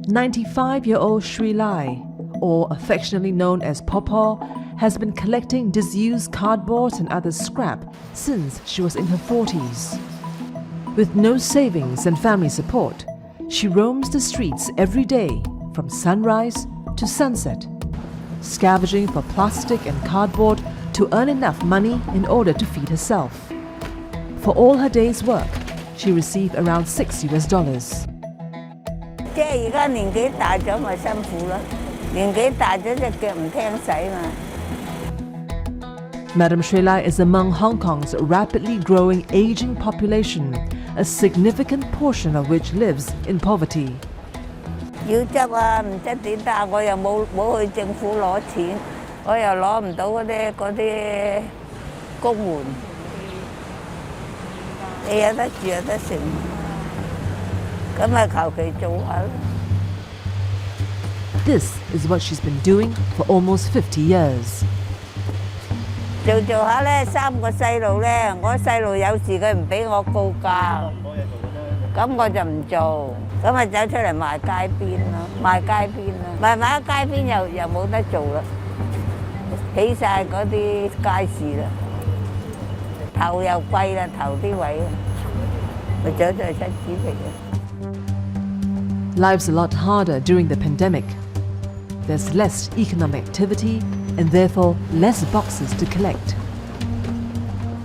95-year-old Shui Lai, or affectionately known as Pawpaw, has been collecting disused cardboard and other scrap since she was in her 40s. With no savings and family support, she roams the streets every day from sunrise to sunset, scavenging for plastic and cardboard to earn enough money in order to feed herself. For all her day's work, she received around $6. 即係而家年紀大咗咪辛苦咯，年紀大咗隻腳唔聽使嘛。 Madam Shui Lai is among Hong Kong's rapidly growing aging population, a significant portion of which lives in poverty. 要執啊，唔執點得啊？我又冇去政府攞錢，我又攞唔到嗰啲公援，你有得住有得食。 This is what she's been doing for almost 50 years. 做下咧，3個細路咧，我細路有事佢唔俾我告假，咁我就唔做，咁咪走出嚟賣街邊咯，賣街邊咯，賣街邊又冇得做啦，起晒嗰啲街市啦，頭又貴啦，頭啲位，咪走出嚟出紙皮啊！ Life's a lot harder during the pandemic. There's less economic activity and therefore less boxes to collect.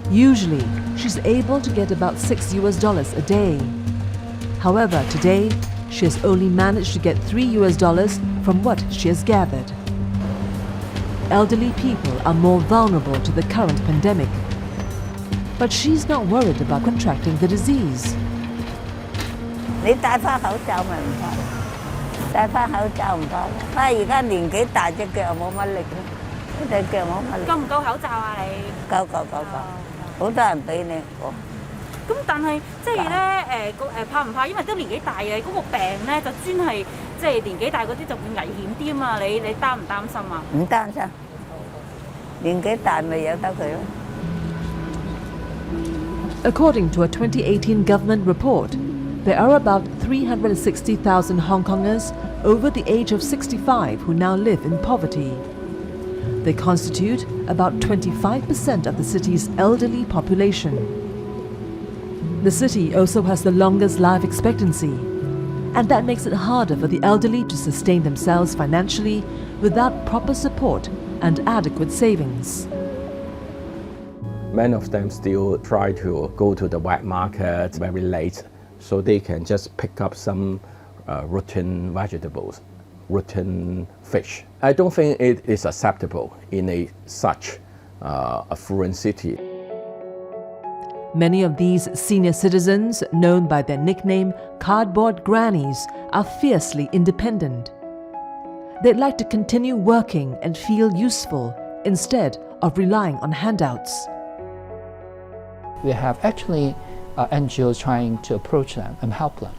Usually, she's able to get about $6 a day. However, today, she has only managed to get $3 from what she has gathered. Elderly people are more vulnerable to the current pandemic. But she's not worried about contracting the disease. 你戴翻口罩咪唔怕，戴翻口罩唔怕。不過而家年紀大，隻腳又冇乜力啦，隻腳冇乜力。夠唔夠口罩啊？你？夠，好多人俾你。咁但係即係咧怕唔怕？因為都年紀大嘅嗰個病咧，就專係即係年紀大嗰啲就會危險啲啊嘛。你擔唔擔心啊？唔擔心，年紀大咪由得佢咯。 According to a 2018 government report, there are about 360,000 Hong Kongers over the age of 65 who now live in poverty. They constitute about 25% of the city's elderly population. The city also has the longest life expectancy, and that makes it harder for the elderly to sustain themselves financially without proper support and adequate savings. Many of them still try to go to the wet market very late, so they can just pick up some rotten vegetables, rotten fish. I don't think it is acceptable in such affluent city. Many of these senior citizens, known by their nickname cardboard grannies, are fiercely independent. They'd like to continue working and feel useful instead of relying on handouts. We have actually NGOs trying to approach them and help them,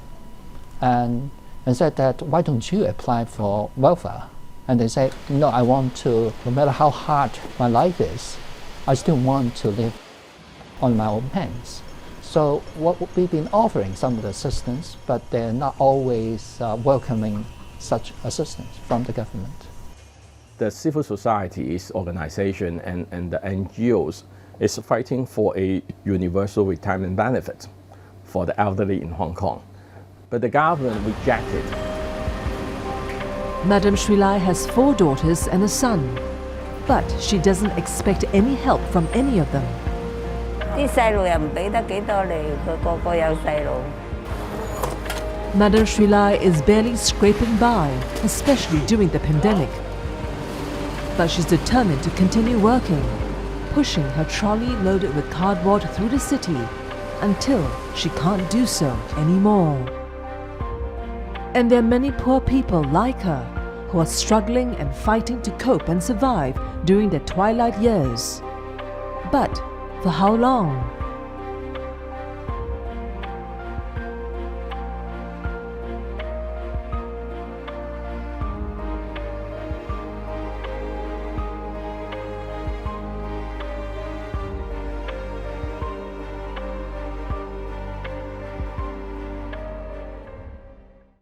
and said that why don't you apply for welfare? And they say, no, I want to, no matter how hard my life is, I still want to live on my own hands. So what we've been offering some of the assistance, but they're not always welcoming such assistance from the government. The civil society organization and the NGOs is fighting for a universal retirement benefit for the elderly in Hong Kong. But the government rejected. Madam Shui Lai has 4 daughters and a son, but she doesn't expect any help from any of them. 啲細路又唔俾得幾多你，佢個個有細路。 Madam Shui Lai is barely scraping by, especially during the pandemic. But she's determined to continue working, pushing her trolley loaded with cardboard through the city until she can't do so anymore. And there are many poor people like her who are struggling and fighting to cope and survive during their twilight years. But for how long?